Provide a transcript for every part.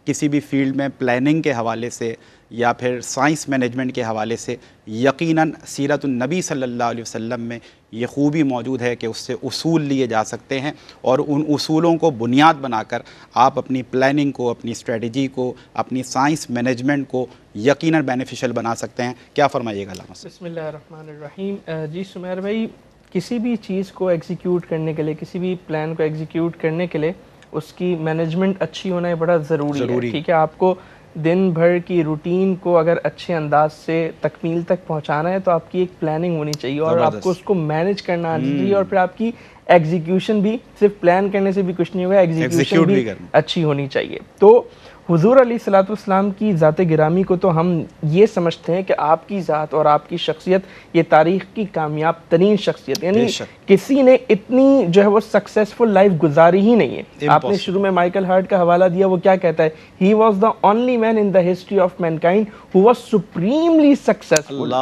کسی بھی فیلڈ میں پلاننگ کے حوالے سے یا پھر سائنس مینجمنٹ کے حوالے سے یقیناً سیرت النبی صلی اللہ علیہ وسلم میں یہ خوبی موجود ہے کہ اس سے اصول لیے جا سکتے ہیں، اور ان اصولوں کو بنیاد بنا کر آپ اپنی پلاننگ کو، اپنی اسٹریٹجی کو، اپنی سائنس مینجمنٹ کو یقیناً بینیفیشل بنا سکتے ہیں۔ کیا فرمائیے گا علامہ صاحب؟ بسم اللہ الرحمن الرحیم۔ جی سمیر بھائی، کسی بھی چیز کو ایگزیکیوٹ کرنے کے لیے، کسی بھی پلان کو ایگزیکیوٹ کرنے کے لیے اس کی مینجمنٹ اچھی ہونا بڑا ضروری ہے، ٹھیک ہے۔ آپ کو دن بھر کی روٹین کو اگر اچھے انداز سے تکمیل تک پہنچانا ہے تو آپ کی ایک پلاننگ ہونی چاہیے، اور آپ کو اس کو مینج کرنا آنا چاہیے، اور پھر آپ کی ایگزیکیوشن بھی صرف پلان کرنے سے بھی کچھ نہیں ہوگا، ایگزیکیوشن بھی اچھی ہونی چاہیے۔ تو حضور علیہ الصلوۃ والسلام کی ذات گرامی کو تو ہم یہ سمجھتے ہیں کہ آپ کی ذات اور آپ کی شخصیت یہ تاریخ کی کامیاب ترین شخصیت، یعنی کسی نے اتنی جو ہے وہ سکسیسفل لائف گزاری ہی نہیں ہے۔ آپ نے شروع میں مائیکل ہارٹ کا حوالہ دیا، وہ کیا کہتا ہے؟ He was the only man in the history of mankind who was supremely successful.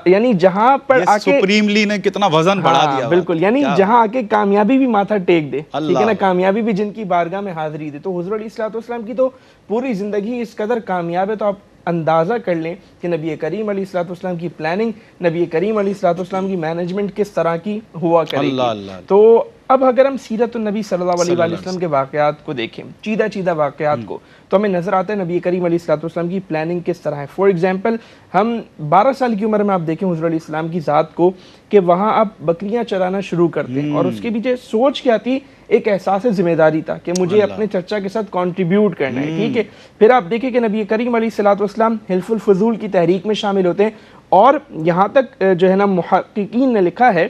یعنی جہاں پر سپریملی نے کتنا وزن بڑھا دیا، بالکل، یعنی جہاں آ کے کامیابی بھی ماتھا ٹیک دے، ٹھیک ہے نا، کامیابی بھی جن کی بارگاہ میں حاضری دے۔ تو حضور علیہ الصلوۃ والسلام کی تو پوری زندگی اس قدر کامیاب ہے، تو آپ اندازہ کر لیں کہ نبی کریم علیہ الصلوۃ والسلام کی پلاننگ، نبی کریم علیہ الصلوۃ والسلام کی مینجمنٹ کس طرح کی ہوا کرے گی۔ تو اب اگر ہم سیرت النبی صلی اللہ علیہ وسلم کے واقعات کو دیکھیں، چیدہ واقعات کو، تو ہمیں نظر آتا ہے نبی کریم علیہ الصلوۃ والسلام کی پلاننگ کس طرح ہے۔ فار ایگزامپل، ہم 12 سال کی عمر میں آپ دیکھیں حضور علیہ السلام کی ذات کو کہ وہاں آپ بکریاں چرانا شروع کرتے ہیں، اور اس کے پیچھے سوچ کیا تھی؟ ایک احساس ذمہ داری تھا کہ مجھے اپنے چچا کے ساتھ کنٹریبیوٹ کرنا ہے، ٹھیک ہے۔ پھر آپ دیکھیں کہ نبی کریم علیہ الصلوۃ والسلام حلف الفضول کی تحریک میں شامل ہوتے ہیں، اور یہاں تک جو ہے نا محققین نے لکھا ہے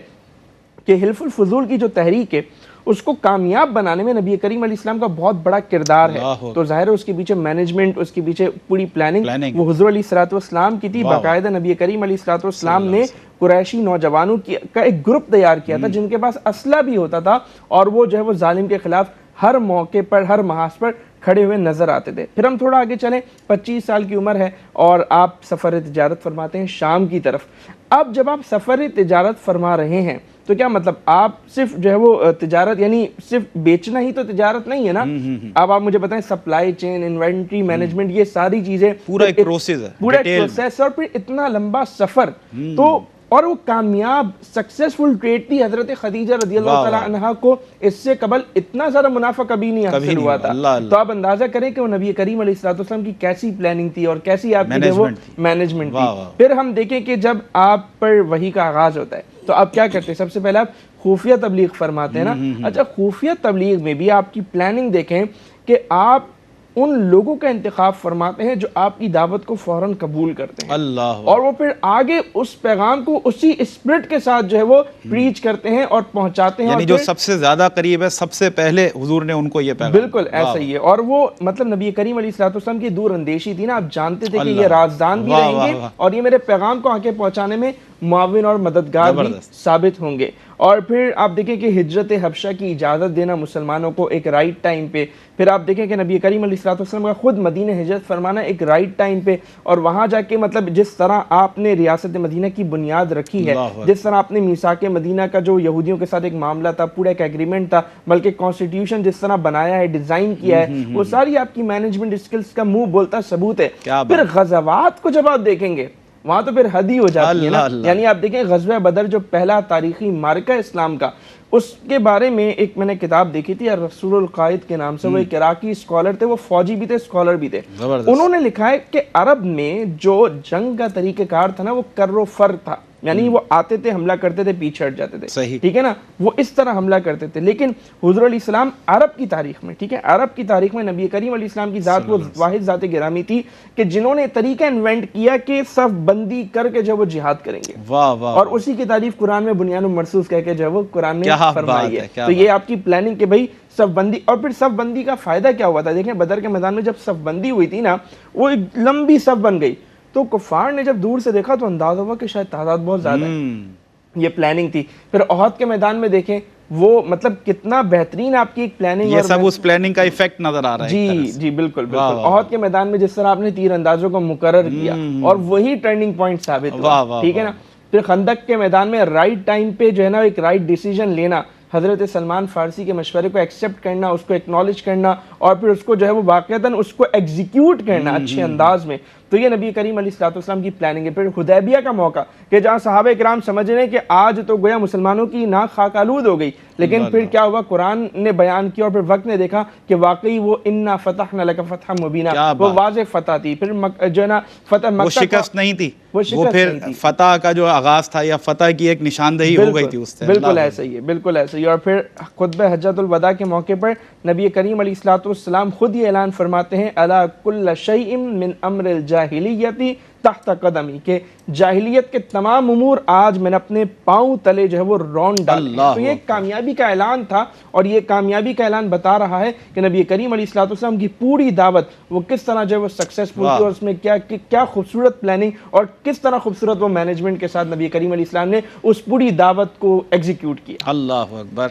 کہ حلف الفضول کی جو تحریک ہے اس کو کامیاب بنانے میں نبی کریم علیہ السلام کا بہت بڑا کردار ہے۔ تو ظاہر ہے اس کے پیچھے مینجمنٹ، اس کے پیچھے پوری پلاننگ وہ حضور علیہ الصلوۃ والسلام کی تھی۔ باقاعدہ نبی کریم علیہ الصلوۃ والسلام نے قریشی نوجوانوں کا ایک گروپ تیار کیا تھا جن کے پاس اسلحہ بھی ہوتا تھا، اور وہ جو ہے وہ ظالم کے خلاف ہر موقع پر، ہر محاذ پر کھڑے ہوئے نظر آتے تھے۔ پھر ہم تھوڑا آگے چلیں، 25 سال کی عمر ہے اور آپ سفر تجارت فرماتے ہیں شام کی طرف۔ اب جب آپ سفر تجارت فرما رہے ہیں تو کیا مطلب آپ صرف جو ہے وہ تجارت، یعنی صرف بیچنا ہی تو تجارت نہیں ہے نا۔ اب آپ مجھے بتائیں، سپلائی چین، انوینٹری مینجمنٹ، یہ ساری چیزیں پورا ایک پروسیس ہے، پورا ایک پروسیس، اور پھر اتنا لمبا سفر۔ تو اور وہ کامیاب سکسیسفل ٹریڈ تھی۔ حضرت خدیجہ رضی اللہ تعالیٰ عنہا کو اس سے قبل اتنا زیادہ منافع کبھی نہیں حاصل ہوا تھا۔ تو آپ اندازہ کریں کہ وہ نبی کریم علیہ الصلوۃ والسلام کی کیسی پلاننگ تھی اور کیسی آپ کی وہ مینجمنٹ تھی۔ پھر ہم دیکھیں کہ جب آپ پر وحی کا آغاز ہوتا ہے تو آپ کیا کرتے ہیں؟ سب سے پہلے آپ خفیہ تبلیغ فرماتے ہیں نا۔ اچھا، خفیہ تبلیغ میں بھی آپ کی پلاننگ دیکھیں کہ آپ ان لوگوں کا انتخاب فرماتے ہیں جو آپ کی دعوت کو فوراً قبول کرتے ہیں، اور وہ پھر آگے اس پیغام کو اسی اسپرٹ کے ساتھ جو ہے وہ پریچ کرتے ہیں اور پہنچاتے ہیں، یعنی جو سب سے زیادہ قریب ہے، سب سے پہلے حضور نے ان کو یہ پیغام، بالکل ایسا ہی ہے۔ اور وہ مطلب نبی کریم علیہ الصلوۃ والسلام کی دور اندیشی تھی نا، آپ جانتے تھے کہ یہ رازدان بھی رہیں گے اور یہ میرے پیغام کو آگے پہنچانے میں معاون اور مددگار بھی ثابت ہوں گے۔ اور پھر آپ دیکھیں کہ ہجرت حبشہ کی اجازت دینا مسلمانوں کو ایک رائٹ ٹائم پہ، پھر آپ دیکھیں کہ نبی کریم علیہ الصلوۃ والسلام کا خود مدینہ ہجرت فرمانا ایک رائٹ ٹائم پہ، اور وہاں جا کے مطلب جس طرح آپ نے ریاست مدینہ کی بنیاد رکھی ہے، جس طرح آپ نے میثاق مدینہ کا جو یہودیوں کے ساتھ ایک معاملہ تھا، پورا ایک ایگریمنٹ تھا، بلکہ کانسٹیٹیوشن جس طرح بنایا ہے، ڈیزائن کیا ہے، وہ ساری آپ کی مینجمنٹ اسکلز کا منہ بولتا ثبوت ہے۔ پھر غزوات کو جب آپ دیکھیں گے وہاں تو پھر حد ہی ہو جاتی ہے نا۔ یعنی آپ دیکھیں غزوہ بدر جو پہلا تاریخی معرکہ اسلام کا، اس کے بارے میں ایک میں نے کتاب دیکھی تھی رسول القائد کے نام سے، وہ ایک عراقی اسکالر تھے، وہ فوجی بھی تھے، اسکالر بھی تھے۔ انہوں نے لکھا ہے کہ عرب میں جو جنگ کا طریقہ کار تھا نا وہ کر و فر تھا، یعنی وہ آتے تھے، حملہ کرتے تھے، پیچھے ہٹ جاتے تھے، ٹھیک ہے نا، وہ اس طرح حملہ کرتے تھے۔ لیکن حضور علیہ السلام عرب کی تاریخ میں، ٹھیک ہے، عرب کی تاریخ میں نبی کریم علیہ السلام کی ذات وہ واحد ذات گرامی تھی کہ جنہوں نے طریقہ انوینٹ کیا کہ صف بندی کر کے جو وہ جہاد کریں گے، اور اسی کی تعریف قرآن میں بنیان مرصوص کہہ کے جو وہ قرآن نے فرمائی ہے۔ تو یہ آپ کی پلاننگ کہ بھائی صف بندی، اور پھر صف بندی کا فائدہ کیا ہوا تھا؟ دیکھیں بدر کے میدان میں جب صف بندی ہوئی تھی نا، وہ ایک لمبی صف بن گئی، تو کفار نے جب دور سے دیکھا تو اندازہ ہوا کہ شاید تعداد بہت زیادہ ہے، یہ پلاننگ تھی۔ پھر احد کے میدان میں دیکھیں وہ مطلب کتنا بہترین آپ کی ایک پلاننگ، یہ سب اس پلاننگ کا ایفیکٹ نظر آ رہا ہے۔ جی جی بالکل بالکل۔ احد کے میدان میں جس طرح آپ نے تیر اندازوں کو مقرر کیا اور وہی ٹرننگ پوائنٹ ثابت ہوا، ٹھیک ہے نا۔ پھر خندق کے میدان میں رائٹ ٹائم پہ جو ہے نا ایک رائٹ ڈیسیجن لینا، حضرت سلمان فارسی کے مشورے کو ایکسیپٹ کرنا، اس کو ایکنالج کرنا اور پھر اس کو جو ہے وہ واقعتاً اس کو ایگزیکیوٹ کرنا اچھے انداز میں، تو یہ نبی کریم علیہ الصلوۃ والسلام کی پلاننگ ہے۔ پھر حدیبیہ کا موقع کہ جہاں صحابہ کرام سمجھ رہے ہیں کہ آج تو گویا مسلمانوں کی ناک خاک آلود ہو گئی، لیکن پھر کیا ہوا، قرآن نے بیان کیا اور پھر وقت نے دیکھا کہ واقعی وہ انا فتحنا لک فتحا مبینا، وہ واضح فتح تھی۔ پھر جو ہے نا فتح مکہ، وہ شکست نہیں تھی، وہ پھر فتح کا جو آغاز تھا یا فتح کی ایک نشاندہی ہو گئی تھی اس سے۔ بالکل ایسا ہی ہے، بالکل ایسا ہی۔ اور پھر خطبہ حجۃ الوداع کے موقع پر نبی کریم علیہ الصلوۃ والسلام خود یہ اعلان فرماتے ہیں الا کل شیء من امر الجاہلیت تحت قدمی، کہ جاہلیت کے تمام امور آج میں نے اپنے پاؤں تلے جو ہے وہ رون ڈالے۔ تو یہ کامیابی کا اعلان تھا، اور یہ کامیابی کا اعلان بتا رہا ہے کہ نبی کریم علیہ الصلوۃ والسلام کی پوری دعوت وہ کس طرح جو ہے وہ سکسیسفل تھی، اور اس میں کیا خوبصورت پلاننگ اور کس طرح خوبصورت وہ مینجمنٹ کے ساتھ نبی کریم علیہ السلام نے اس پوری دعوت کو ایگزیکیوٹ کیا۔ اللہ اکبر۔